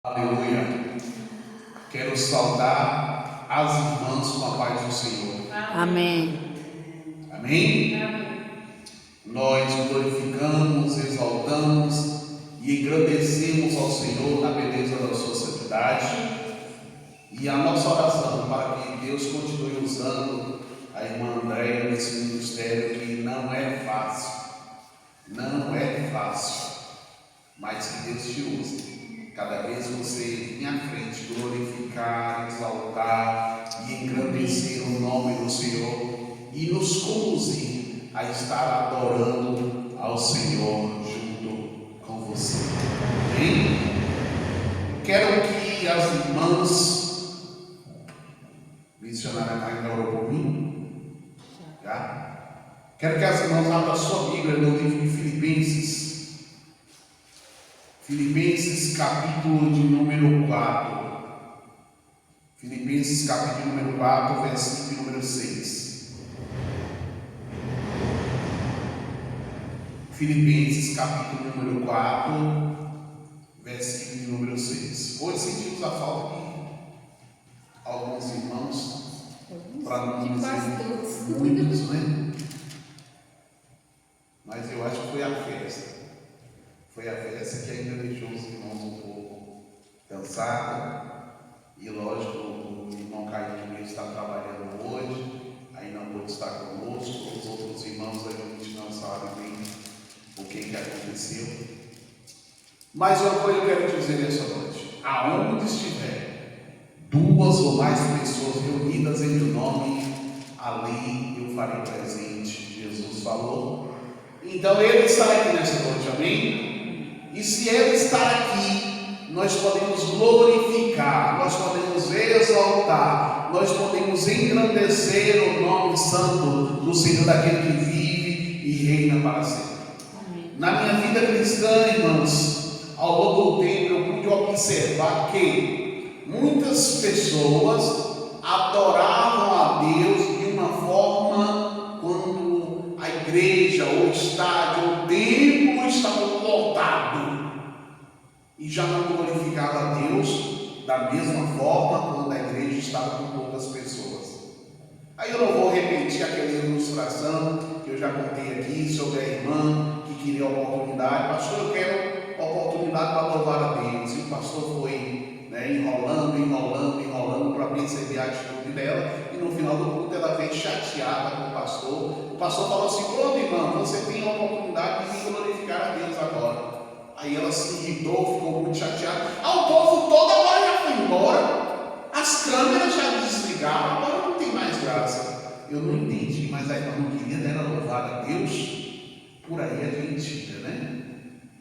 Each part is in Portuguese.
Aleluia. Quero saudar as irmãs com a paz do Senhor. Amém. Amém? Nós glorificamos, exaltamos e engrandecemos ao Senhor na beleza da sua santidade. E a nossa oração para que Deus continue usando a irmã Andréia nesse ministério que não é fácil. Não é fácil. Mas que Deus te use. Cada vez você vir à frente, glorificar, exaltar e engrandecer o nome do Senhor e nos conduzir a estar adorando ao Senhor junto com você. Amém? Quero que as irmãs, missionária ainda orou por mim? Já? Quero que as irmãs abram a sua Bíblia no livro de Filipenses. Filipenses capítulo de número 4. Filipenses capítulo número 4, versículo número 6. Filipenses capítulo número 4, versículo número 6. Hoje sentimos a falta de alguns irmãos, para não dizer muitos, né? Mas eu acho que foi a festa. Foi a festa que ainda deixou os irmãos um pouco cansados. E lógico, o irmão Caio está trabalhando hoje, aí não pôde estar conosco. Os outros irmãos a gente não sabe bem o que aconteceu. Mas uma coisa eu quero dizer nessa noite: aonde estiver duas ou mais pessoas reunidas em meu nome, ali eu farei presente. Jesus falou. Então Ele está aqui nessa noite, amém? E se Ele está aqui, nós podemos glorificar, nós podemos exaltar, nós podemos engrandecer o nome santo do Senhor, daquele que vive e reina para sempre. Amém. Na minha vida cristã, irmãos, ao longo do tempo eu pude observar que muitas pessoas adoravam a Deus de uma forma quando a igreja, ou o estádio, ou o templo estava lotado, e já não glorificava a Deus da mesma forma quando a igreja estava com poucas pessoas. Aí eu não vou repetir aquela ilustração que eu já contei aqui sobre a irmã que queria oportunidade. Pastor, eu quero oportunidade para louvar a Deus. E o pastor foi enrolando para perceber a atitude dela, e no final do culto ela veio chateada com o pastor. O pastor falou assim: pronto, irmã, você tem a oportunidade de glorificar a Deus agora. Aí ela se irritou, ficou muito chateada. O povo todo agora já foi embora, as câmeras já desligaram, agora não tem mais graça. Eu não entendi, mas a irmã não queria dela louvar a Deus. Por aí a gente tira, né?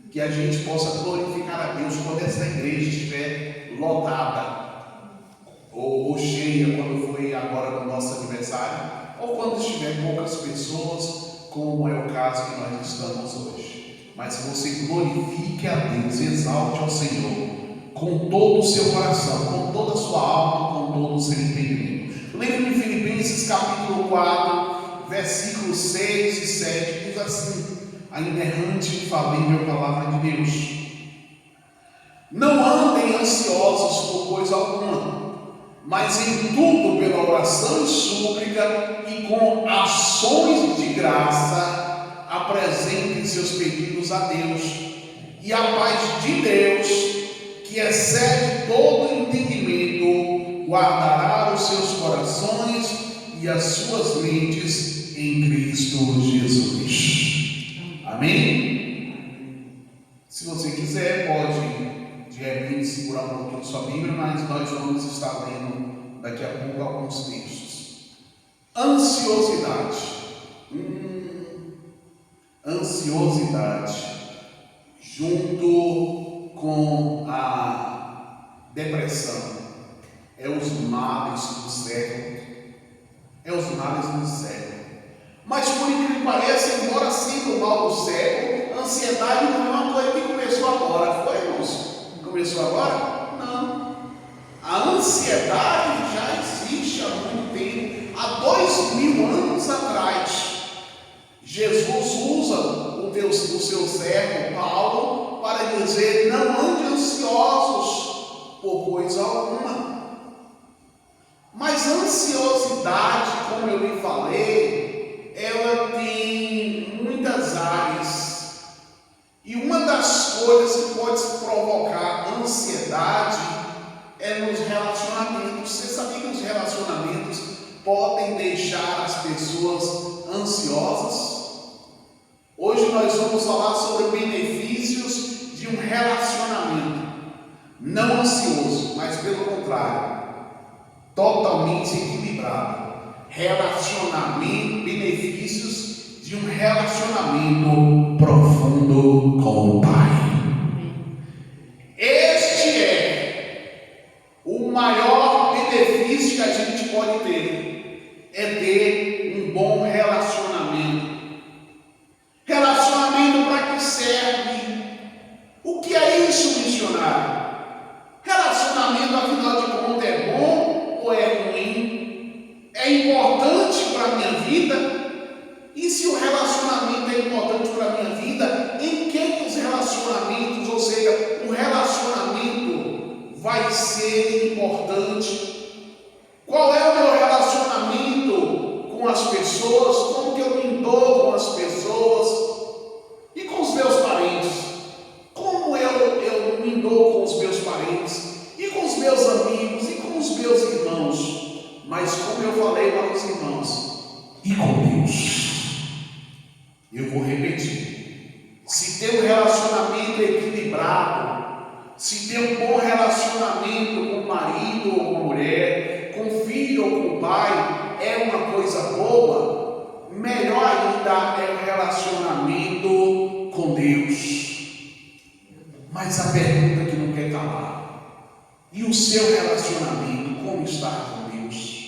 Que a gente possa glorificar a Deus quando essa igreja estiver lotada ou cheia, quando foi agora no nosso aniversário, ou quando estiver poucas pessoas, como é o caso que nós estamos hoje. Mas você glorifique a Deus, exalte ao Senhor com todo o seu coração, com toda a sua alma, com todo o seu entendimento. O livro de Filipenses capítulo 4, versículos 6 e 7 diz assim, a inerrante e infalível palavra de Deus: não andem ansiosos por coisa alguma, mas em tudo pela oração e súplica e com ações de graça apresentem seus pedidos a Deus, e a paz de Deus, que excede todo entendimento, guardará os seus corações e as suas mentes em Cristo Jesus. Amém? Se você quiser, pode de repente segurar um pouquinho sua Bíblia, mas nós vamos estar lendo daqui a pouco alguns textos. Ansiosidade. Ansiosidade junto com a depressão é os males do século. É os males do século. Mas por incrível que pareça, embora sendo o mal do século, a ansiedade não é uma coisa que começou agora. Foi, irmãos? Começou agora? Não. A ansiedade já existe há muito tempo. Há 2000 anos atrás, Jesus usa o seu servo Paulo para dizer: não ande ansiosos ansiedade é nos relacionamentos. Você sabia que os relacionamentos podem deixar as pessoas ansiosas? Hoje nós vamos falar sobre benefícios de um relacionamento não ansioso, mas pelo contrário, totalmente equilibrado. Relacionamento, benefícios de um relacionamento profundo com o Pai. Este é o maior benefício que a gente pode ter, é ter um bom relacionamento. Relacionamento para que serve? O que é isso, missionário? Relacionamento, afinal de contas, é bom ou é ruim? É importante para a minha vida? E se o relacionamento é importante para a minha vida, em que os relacionamentos, ou seja, o relacionamento vai ser importante? Qual é o meu relacionamento com as pessoas? Como que eu me dou com as pessoas? E com os meus parentes? Como eu me dou com os meus parentes? E com os meus amigos? E com os meus irmãos? Mas como eu falei para os irmãos, e com Deus? Eu vou repetir. Se tem um relacionamento equilibrado, se tem um bom relacionamento com o marido ou com a mulher, com o filho ou com o pai, é uma coisa boa, melhor ainda é o relacionamento com Deus. Mas a pergunta que não quer calar: e o seu relacionamento, como está com Deus?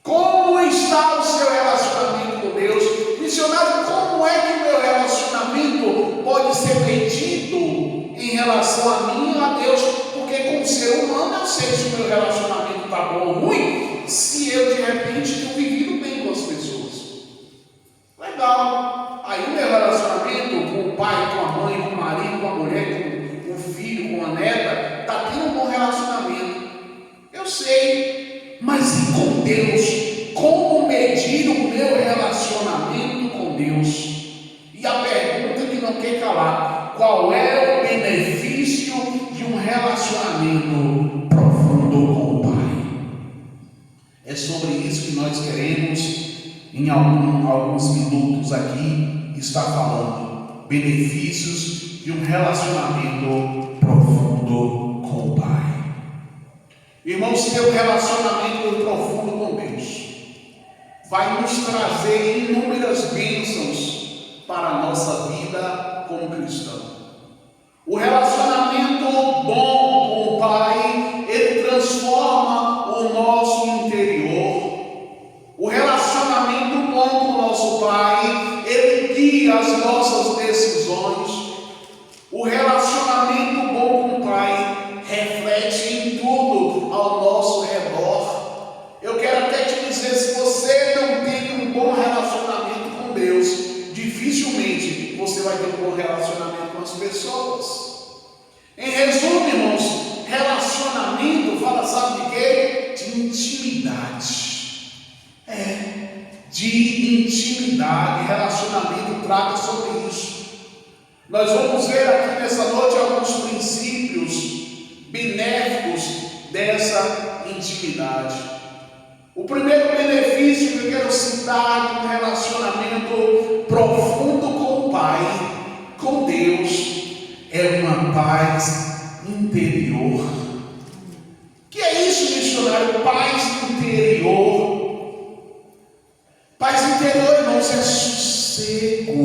Como está o seu relacionamento com Deus? Missionário, como é que o meu relacionamento pode ser medido em relação a mim e a Deus? Porque como ser humano eu sei se o meu relacionamento está bom ou ruim, se eu de repente tenho vivido bem com as pessoas. Legal. Aí o meu relacionamento com o pai, com a mãe, com o marido, com a mulher, com o filho, com a neta, está tendo um bom relacionamento. Eu sei. Mas e com Deus? Como medir o meu relacionamento com Deus? E a pergunta que não quer calar: qual é o benefício de um relacionamento profundo com o Pai? É sobre isso que nós queremos, em alguns minutos aqui, estar falando. Benefícios de um relacionamento profundo com o Pai. Irmãos, ter um relacionamento profundo com Deus vai nos trazer inúmeras bênçãos para a nossa vida como cristão. O relacionamento bom com o Pai, ele transforma o nosso interior. O relacionamento bom com o nosso Pai, ele guia as nossas decisões. O relacionamento bom com o Pai reflete em tudo ao nosso redor. Eu quero até te dizer, se você não tem um bom relacionamento com Deus, dificilmente você vai ter um bom relacionamento com as pessoas. Em resumo, irmãos, relacionamento fala, sabe de quê? De intimidade. De intimidade. Relacionamento trata sobre isso. Nós vamos ver aqui nessa noite alguns princípios benéficos dessa intimidade. O primeiro benefício que eu quero citar de um relacionamento profundo com o Pai, com Deus, é uma paz interior. O que é isso, missionário? Paz interior. Paz interior, irmãos, é sossego.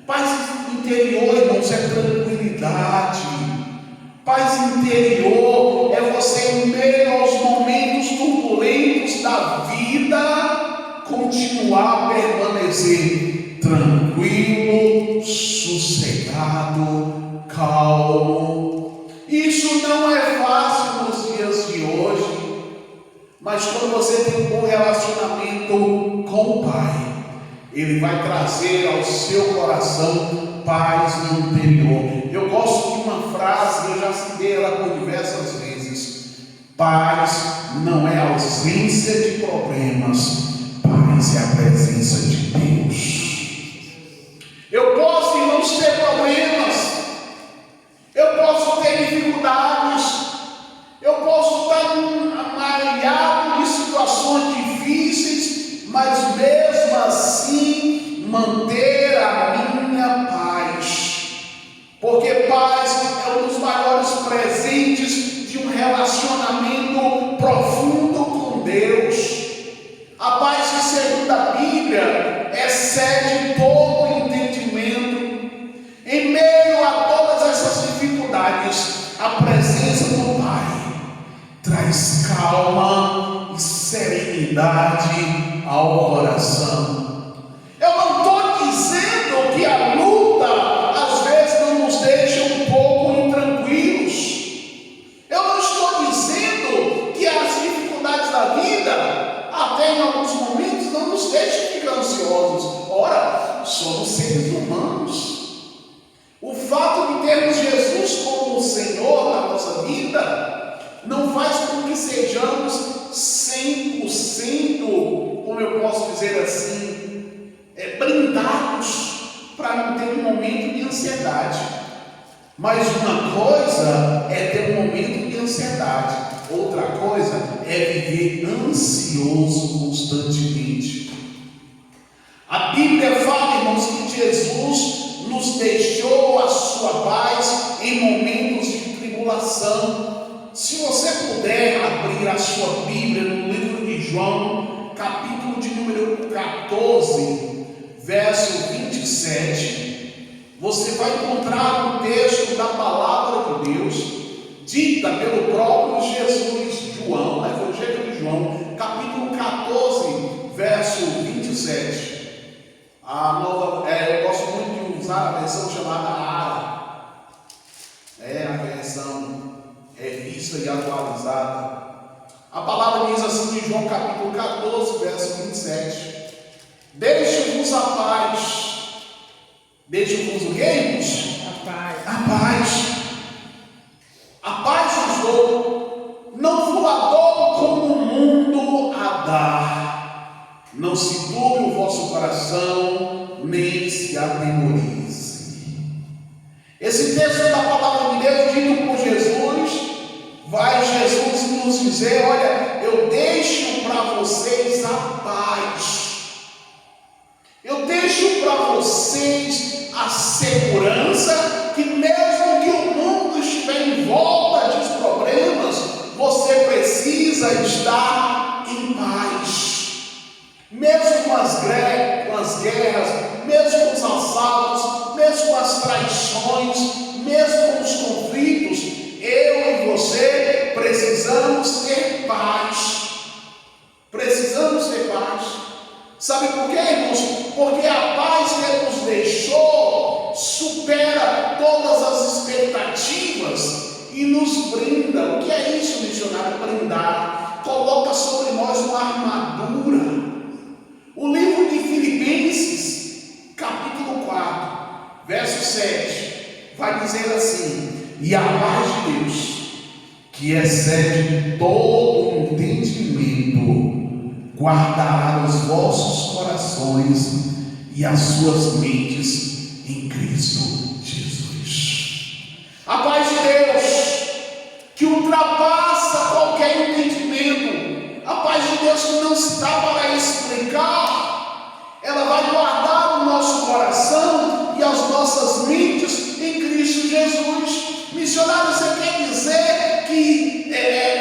Paz interior, irmãos, é tranquilidade. Paz interior é você, em meio aos momentos turbulentos da vida, continuar a permanecer tranquilo, sossegado, calmo. Isso não é fácil nos dias de hoje, mas quando você tem um bom relacionamento com o Pai, Ele vai trazer ao seu coração paz no interior. Eu gosto de uma frase, eu já citei ela por diversas vezes: paz não é ausência de problemas, paz é a presença de Deus. Eu posso, irmãos, ter problemas, eu posso ter dificuldades. do Pai traz calma e serenidade ao coração. Eu não estou dizendo que a luta às vezes não nos deixa um pouco intranquilos. Eu não estou dizendo que as dificuldades da vida, até em alguns momentos, não nos deixam ficar ansiosos. Ora, somos seres humanos. O fato de termos Jesus como Senhor na nossa vida não faz com que sejamos 100%, como eu posso dizer assim, blindados para não ter um momento de ansiedade. Mas uma coisa é ter um momento de ansiedade, outra coisa é viver ansioso constantemente. A Bíblia fala, irmãos, que Jesus nos deixou a sua paz em momentos de tribulação. Se você puder abrir a sua Bíblia no livro de João, capítulo de número 14, verso 27, você vai encontrar um texto da palavra de Deus, dita pelo próprio Jesus. João, Evangelho de João, capítulo 14, verso 27. Eu gosto muito de usar a versão chamada ARA. A versão revista e atualizada. A palavra diz assim em João capítulo 14, verso 27. Deixo-vos a paz. Deixo-vos o quê, irmãos? A paz. A paz. A paz vos dou. Não vos a dou como o mundo a dá. Não se turbe o vosso coração, nem se atemorize. Esse texto da palavra de Deus, dito por Jesus, vai Jesus nos dizer: olha, eu deixo para vocês a paz. Eu deixo para vocês a segurança que mesmo que o mundo estiver em volta de problemas, você precisa estar em paz. Mesmo com as guerras, mesmo com os assaltos, mesmo com as traições, mesmo com os conflitos, eu e você precisamos ter paz. Precisamos ter paz. Sabe por quê, irmãos? Porque a paz que Ele nos deixou supera todas as expectativas e nos brinda. O que é isso, missionário? Brindar. Coloca sobre nós uma armadura. O livro de Filipenses, capítulo 4, verso 7, vai dizer assim: e a paz de Deus, que excede todo entendimento, guardará os vossos corações e as suas mentes em Cristo Jesus. A paz de Deus, que ultrapassa qualquer entendimento, a paz de Deus que não se dá para explicar, ela vai guardar o nosso coração e as nossas mentes em Cristo Jesus. Missionário, você quer dizer que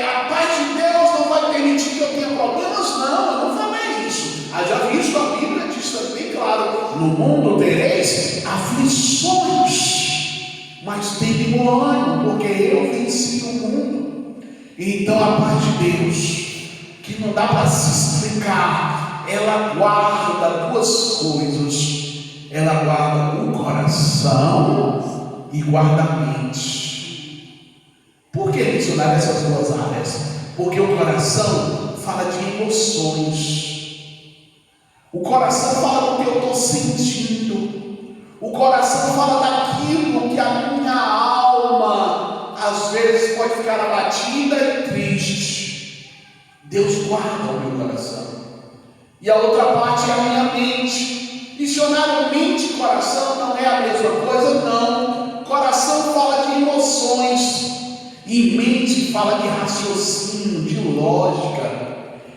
a paz de Deus não vai permitir que eu tenha problemas? Não, eu não falei isso. Já visto, a Bíblia diz bem claro: no mundo tereis aflições, mas tem bom ânimo, porque eu venci o mundo. Então a paz de Deus, que não dá para se explicar, ela guarda duas coisas. Ela guarda o coração e guarda a mente. Por que mencionar essas duas áreas? Porque o coração fala de emoções. O coração fala do que eu estou sentindo. O coração fala daquilo que a minha alma às vezes pode ficar abatida e triste. Deus guarda o meu coração. E a outra parte é a minha mente. Missionário, mente e coração não é a mesma coisa? Não. Coração fala de emoções e mente fala de raciocínio, de lógica.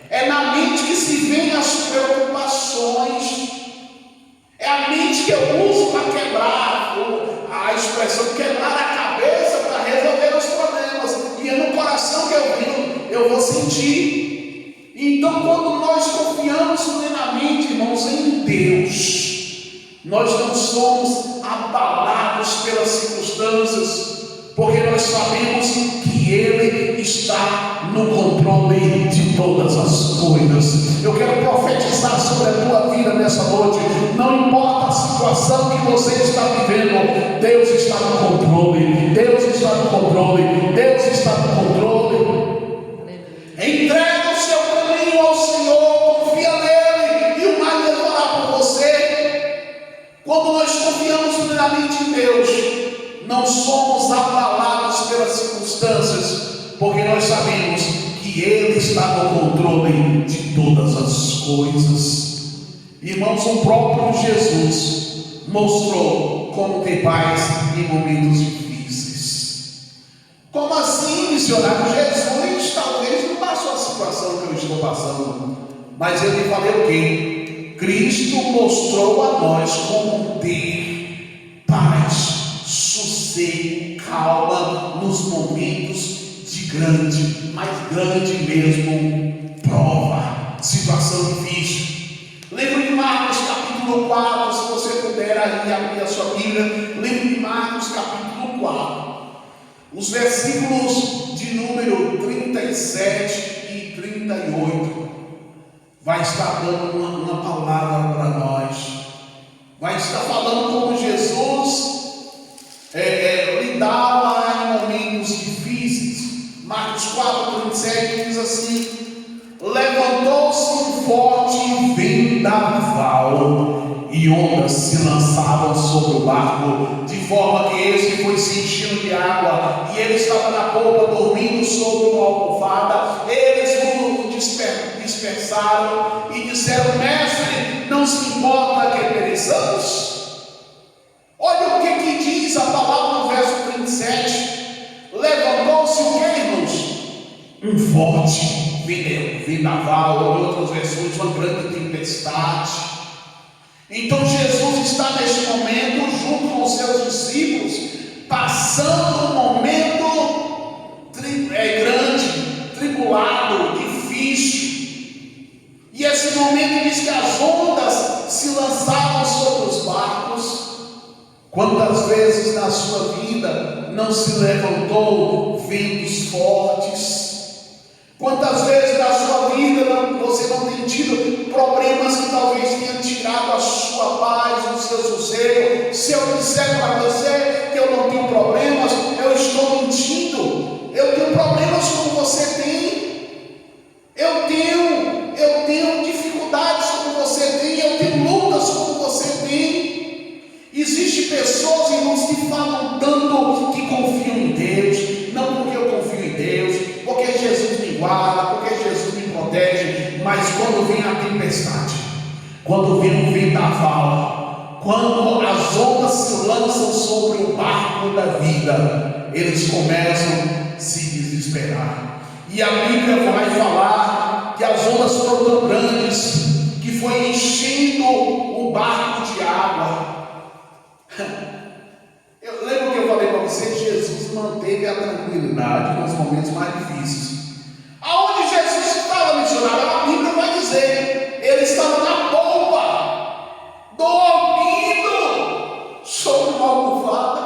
É na mente que se vêem as preocupações. É a mente que eu uso para quebrar, a expressão quebrar a cabeça para resolver os problemas. E é no coração que eu vou sentir. Então, quando nós confiamos plenamente, irmãos, em Deus, nós não somos abalados pelas circunstâncias, porque nós sabemos que controle de todas as coisas. Eu quero profetizar sobre a tua vida nessa noite. Não importa a situação que você está vivendo, Deus está no controle. Deus está no controle. Deus está no controle. Entrega o seu caminho ao Senhor, confia nele, e o mais Ele fará por você. Quando nós confiamos plenamente em Deus, não somos abalados pelas circunstâncias, porque nós sabemos que Ele está no controle de todas as coisas. Irmãos, o próprio Jesus mostrou como ter paz em momentos difíceis. Como assim, missionário? Jesus talvez não passou a situação que eu estou passando, mas ele falou o quê? Cristo mostrou a nós como ter paz, sossego, calma nos momentos de grande, mas grande mesmo, prova, situação difícil. Livro de Marcos, capítulo 4, se você puder aí abrir a sua Bíblia, livro de Marcos, capítulo 4, os versículos de número 37 e 38, vai estar dando uma palavra para nós, vai estar falando como Jesus lidava em momentos difíceis. Marcos 4, 37 diz assim: levantou-se um forte vendaval e ondas se lançavam sobre o barco, de forma que este foi se enchendo de água, e ele estava na polpa dormindo sobre uma almofada. Eles o dispersaram e disseram: mestre, não se importa que pereçamos? Olha o que diz a palavra no verso 37. Levantou-se o que, irmãos? Um forte vendaval, ou em outras versões, uma grande tempestade. Então Jesus está neste momento junto com os seus discípulos, passando um momento grande, tribulado, difícil. E esse momento diz que as ondas se lançavam sobre os barcos. Quantas vezes na sua vida não se levantou ventos fortes? Quantas vezes na sua vida você não tem tido problemas que talvez tenham tirado a sua paz, o seu sossego? Se eu disser para você que eu não tenho problemas, eu estou mentindo. Eu tenho problemas como você tem. Eu tenho dificuldades como você tem. Eu tenho lutas como você tem. Existem pessoas, irmãos, que falam tanto que confiam em Deus. Não porque eu confio em Deus, porque Jesus me guarda, porque Jesus me protege. Mas quando vem a tempestade, quando vem o vendaval, quando as ondas se lançam sobre o barco da vida, eles começam a se desesperar. E a Bíblia vai falar que as ondas foram tão grandes que foi enchendo o barco de água. Eu lembro que eu falei para você que Jesus manteve a tranquilidade nos momentos mais difíceis. Aonde Jesus estava, missionário? A Bíblia vai dizer, ele estava na polpa, dormindo sobre uma almofada.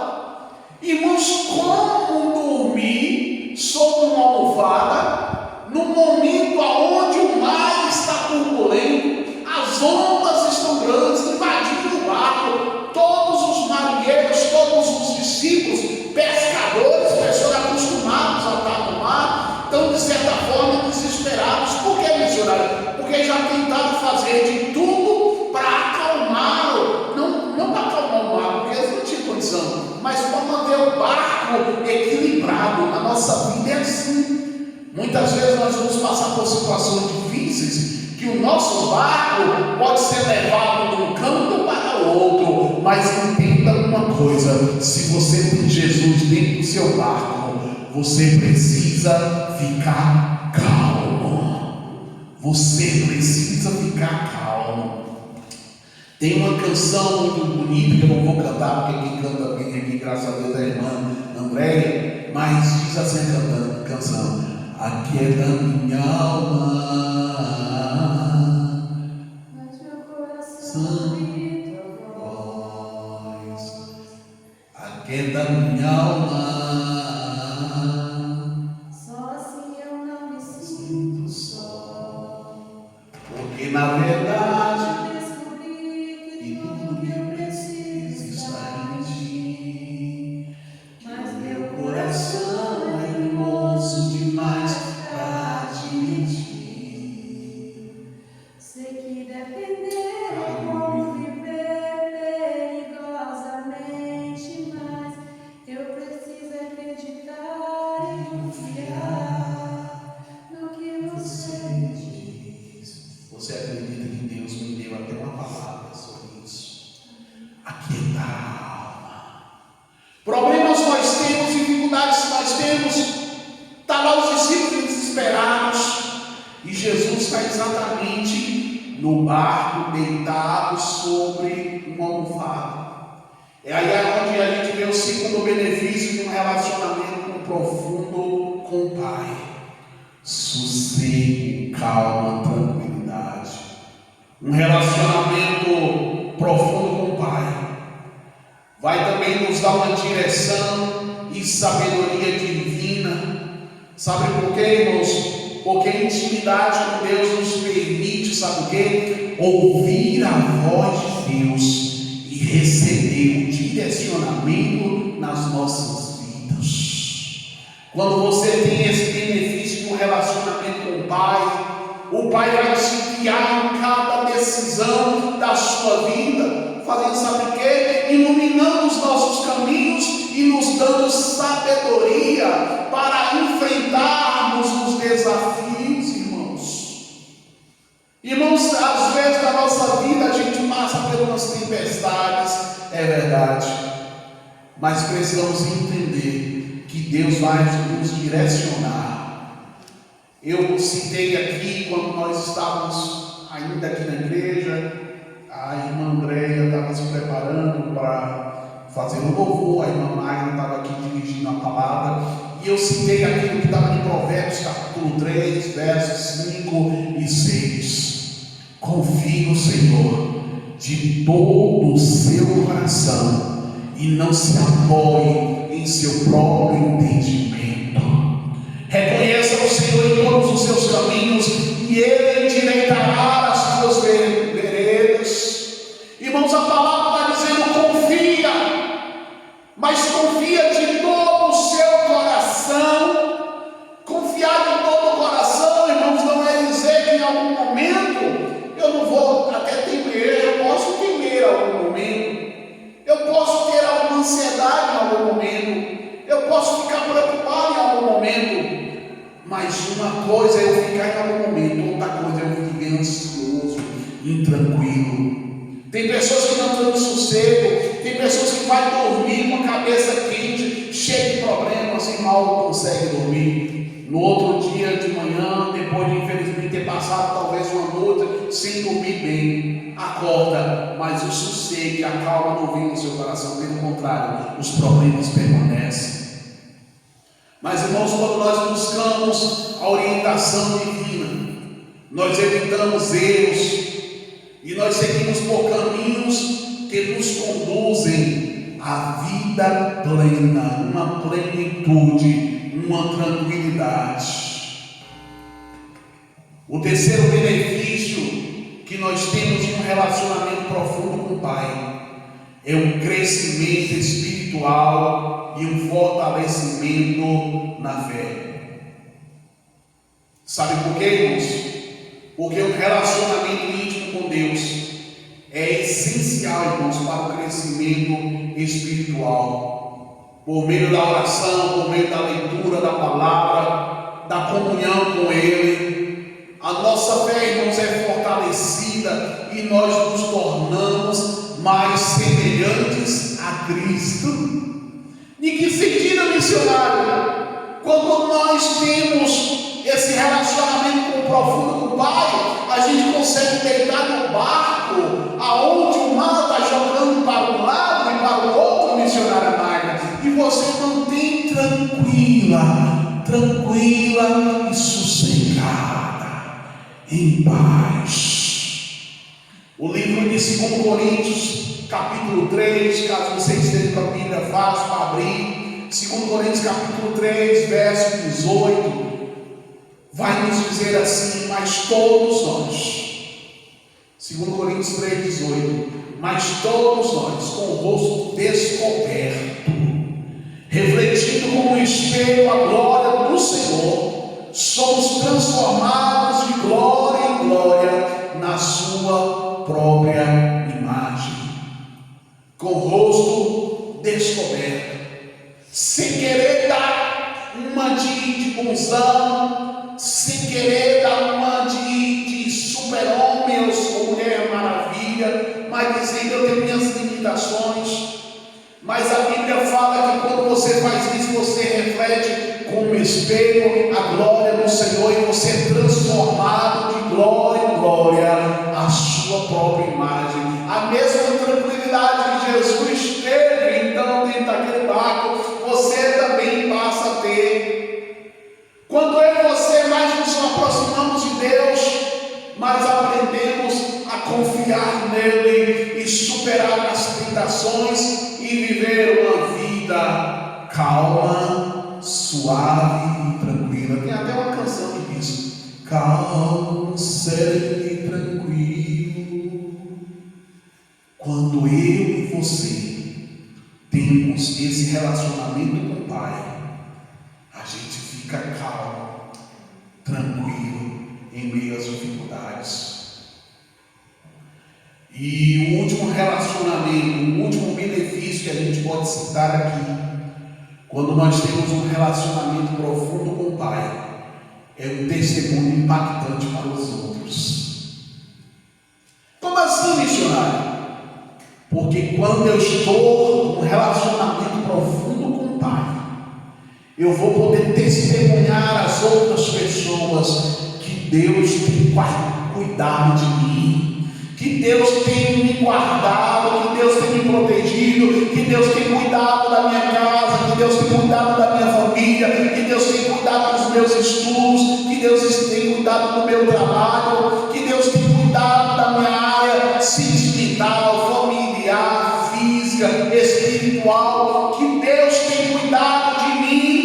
Irmãos, como dormir sobre uma almofada no momento aonde o mar está turbulento, as ondas estão grandes, invadindo o barco? Todos os marinheiros, todos os discípulos, pescadores, pessoas acostumadas a estar no mar, estão de certa forma desesperados. Por que, missionário? Porque já tentaram fazer de tudo para acalmá-lo, não para acalmar o mar, porque eles não tinham condição, mas para manter o barco equilibrado. Na nossa vida é assim. Muitas vezes nós vamos passar por situações difíceis, que o nosso barco pode ser levado de um canto para o outro, mas entenda uma coisa: se você tem Jesus dentro do seu barco, você precisa ficar calmo. Você precisa ficar calmo. Tem uma canção muito bonita que eu não vou cantar, porque quem canta bem aqui, graças a Deus, é a irmã Andréia, mas diz assim a canção: aquieta minha alma, mas meu coração ouve tua voz. Aquieta minha alma, só assim eu não me sinto na verdade descobri que tudo que eu preciso está em ti. Mas meu coração é teimoso demais pra admitir. Sei que depender é como viver perigosamente, mas eu preciso acreditar e confiar no que você me diz. Você acredita que Deus me deu até uma palavra sobre isso? Aquieta a alma. Problemas nós temos, dificuldades nós temos. Está lá os discípulos desesperados. E Jesus está exatamente no barco, deitado sobre uma almofada. É aí onde a gente vê o segundo benefício de um relacionamento profundo com o Pai: sossego, calma, tranquilidade. Um relacionamento profundo com o Pai vai também nos dar uma direção e sabedoria divina. Sabe por quê, irmãos? Porque a intimidade com Deus nos permite, sabe o quê? Ouvir a voz de Deus e receber o direcionamento nas nossas vidas. Quando você tem esse benefício de um relacionamento com o Pai vai te guiar em cada decisão da sua vida, fazendo, sabe o quê? Iluminando os nossos caminhos e nos dando sabedoria para enfrentarmos os desafios, irmãos. Irmãos, às vezes na nossa vida a gente passa por umas tempestades, é verdade, mas precisamos entender que Deus vai nos direcionar. Eu citei aqui, quando nós estávamos ainda aqui na igreja, a irmã Andréia estava se preparando para fazer o louvor, a irmã Magna estava aqui dirigindo a palavra, e eu citei aquilo que estava em Provérbios capítulo 3, versos 5 e 6. Confie no Senhor de todo o seu coração e não se apoie em seu próprio entendimento. Reconheça o Senhor em todos os seus caminhos e Ele endireitará as suas veredas. Irmãos, a palavra está dizendo: confia, mas confia de todo o seu coração. Confiar de todo o coração, irmãos, não é dizer que em algum momento eu não vou até temer. Eu posso temer em algum momento, eu posso ter alguma ansiedade em algum momento, eu posso ficar preocupado em algum momento. Mas uma coisa é eu ficar em algum momento, outra coisa é eu viver ansioso, intranquilo. Tem pessoas que não têm sossego, tem pessoas que vai dormir com a cabeça quente, cheia de problemas e mal consegue dormir. No outro dia de manhã, depois de infelizmente ter passado talvez uma noite sem dormir bem, acorda, mas o sossego e a calma não vem no seu coração, pelo contrário, os problemas permanecem. Mas, irmãos, quando nós buscamos a orientação divina, nós evitamos erros e nós seguimos por caminhos que nos conduzem à vida plena, uma plenitude, uma tranquilidade. O terceiro benefício que nós temos em um relacionamento profundo com o Pai é um crescimento espiritual e um fortalecimento na fé. Sabe por quê, irmãos? Porque um relacionamento íntimo com Deus é essencial, irmãos, para o crescimento espiritual. Por meio da oração, por meio da leitura da palavra, da comunhão com Ele, a nossa fé, irmãos, é fortalecida e nós nos tornamos mais semelhantes a Cristo. Em que sentido, missionário? Quando nós temos esse relacionamento profundo com o Pai, a gente consegue deitar no barco aonde o mar está jogando para um lado e para o outro, missionária Magna, e você mantém tranquila e sossegada, em paz. O livro de 2 Coríntios capítulo 3, caso você esteja com a Bíblia fácil para abrir, 2 Coríntios capítulo 3, verso 18, vai nos dizer assim: mas todos nós, 2 Coríntios 3,18. Mas todos nós, com o rosto descoberto, refletindo como um espelho a glória do Senhor, somos transformados de glória em glória na sua própria imagem. Com o rosto descoberto, sem querer dar uma de bonzão, sem querer dar uma de super-homem ou mulher maravilha, mas dizendo: eu tenho minhas limitações. Mas a Bíblia fala que quando você faz isso, você reflete como um espelho a glória do Senhor, e você é transformado de glória em glória a sua própria imagem. A mesma tranquilidade que Jesus teve então dentro daquele barco, você também passa a ter. Quando eu e você mais nos aproximamos de Deus, mais aprendemos a confiar nele e superar as tentações e viver uma vida calma, suave e tranquila. Tem até uma canção que diz: calmo, sereno e tranquilo. Quando eu e você temos esse relacionamento com o Pai, a gente fica calmo, tranquilo em meio às dificuldades. E o último relacionamento, o último benefício que a gente pode citar aqui, quando nós temos um relacionamento profundo com o Pai, é um testemunho impactante para os outros. Como assim, missionário? Porque quando eu estou num relacionamento profundo com o Pai, eu vou poder testemunhar às outras pessoas que Deus tem cuidado de mim, que Deus tem me guardado, que Deus tem me protegido, que Deus tem cuidado da minha casa, que Deus tem cuidado da minha família, que Deus tem cuidado dos meus estudos, que Deus tem cuidado do meu trabalho, que Deus tem cuidado da minha área sentimental, familiar, física, espiritual, que Deus tem cuidado de mim.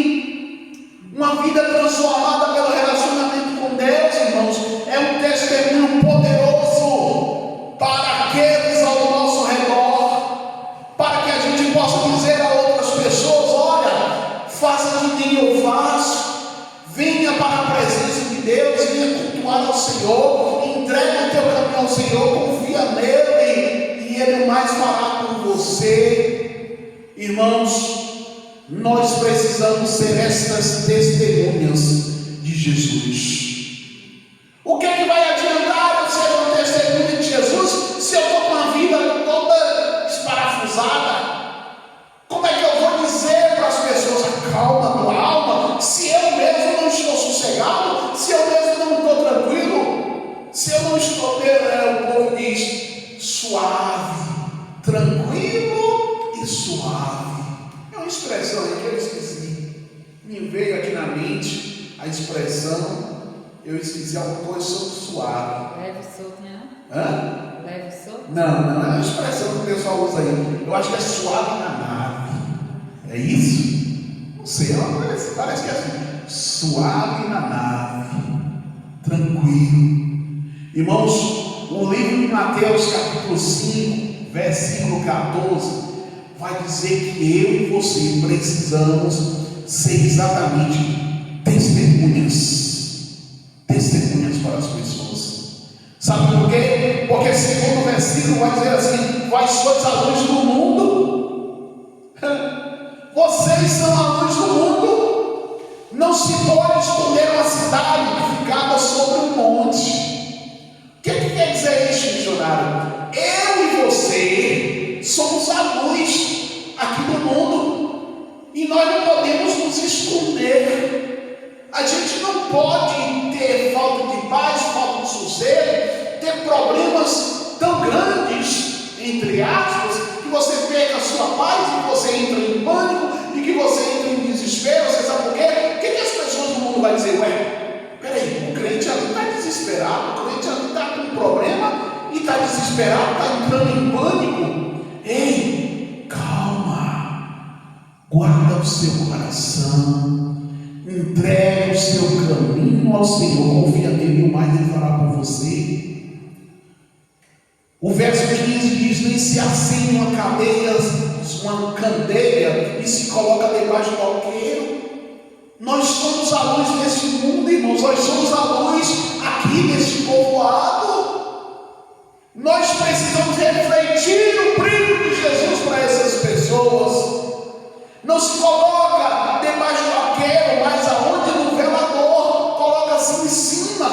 Uma vida transformada pelo relacionamento com Deus, irmãos, é um testemunho poderoso para aqueles ao nosso redor, para que a gente possa dizer a outras pessoas: olha, faça de mim eu faço, venha para a presença de Deus, venha cultuar ao Senhor, entregue o teu caminho ao Senhor, confia nele e Ele mais fará por você. Irmãos, nós precisamos ser estas testemunhas de Jesus. O que é que vai adiantar eu ser uma testemunha de Jesus se eu estou com a vida toda esparafusada? Como é que eu vou dizer para as pessoas: acalma a tua alma, se eu mesmo não estou sossegado, se eu mesmo não estou tranquilo, se eu não estou, o povo diz, suave, tranquilo e suave. É uma expressão aí que eu esqueci, me veio aqui na mente a expressão. Eu esqueci alguma coisa sobre suave. Leve e solto, né? Hã? Leve e solto? Não é uma expressão que o pessoal usa aí. Eu acho que é suave na nave. É isso? Não sei, parece que é assim. Suave na nave. Tranquilo. Irmãos, o livro de Mateus, capítulo 5, versículo 14, vai dizer que eu e você precisamos ser exatamente testemunhas para as pessoas. Sabe por quê? Porque segundo o versículo vai dizer assim: vós sois a luz do mundo. Vocês são a luz do mundo. Não se pode esconder uma cidade edificada sobre um monte. O que quer dizer isso, missionário? Eu e você somos a luz aqui do mundo, e nós não podemos nos esconder. A gente não pode ter falta de paz, falta de sossego, ter problemas tão grandes, entre aspas, que você perca a sua paz, que você entra em pânico e que você entra em desespero. Você sabe por quê? O que as pessoas do mundo vão dizer? Ué, peraí, o crente ali está desesperado, o crente ali está com um problema e está desesperado, está entrando em pânico. Ei, calma, guarda o seu coração, entregue o seu caminho ao Senhor, confia nele e o mais ele fará por você. verso 15 diz: nem se acende uma candeia e se coloca debaixo do alqueire. Nós somos a luz desse mundo, irmãos. Nós somos a luz aqui nesse povoado. Nós precisamos refletir o brilho de Jesus para essas pessoas. Não se coloca debaixo do alqueire, mas aonde no velador, coloca-se em cima.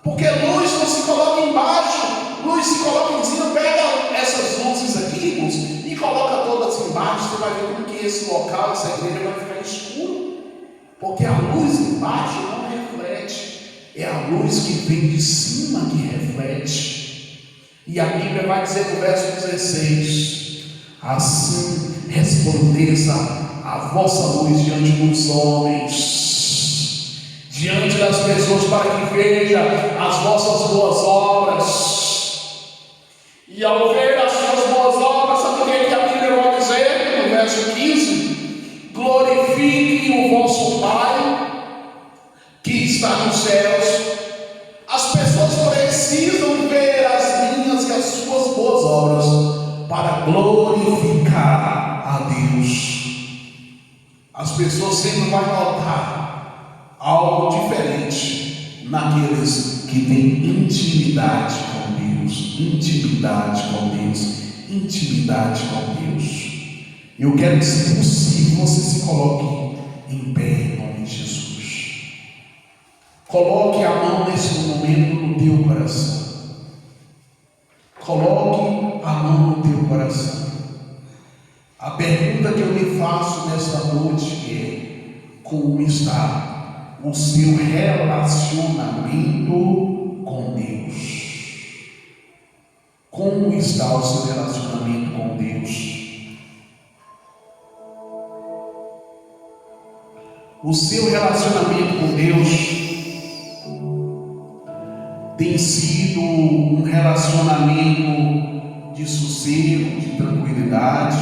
Porque luz não se coloca embaixo, luz se coloca em cima. Pega essas luzes aqui, irmãos, e coloca todas embaixo. Você vai ver como que esse local, essa igreja vai ficar escuro. Porque a luz embaixo não reflete, é a luz que vem de cima que reflete. E a Bíblia vai dizer no verso 16: assim resplandeça a vossa luz diante dos homens, diante das pessoas, para que veja as vossas boas obras. E ao ver as suas boas obras, sabe o que a Bíblia vai dizer no verso 15? Glorifiquem o vosso Pai que está nos céus. As pessoas precisam ver as minhas e as suas boas obras para glorificar a Deus. As pessoas sempre vão notar algo diferente naqueles que têm intimidade com Deus, intimidade com Deus, intimidade com Deus. Eu quero que, se possível, você se coloque em pé em nome de Jesus. Coloque a mão nesse momento no teu coração. Coloque a mão no teu coração. A pergunta que eu lhe faço nesta noite é: como está o seu relacionamento com Deus? Como está o seu relacionamento com Deus? O seu relacionamento com Deus tem sido um relacionamento de sossego, de tranquilidade,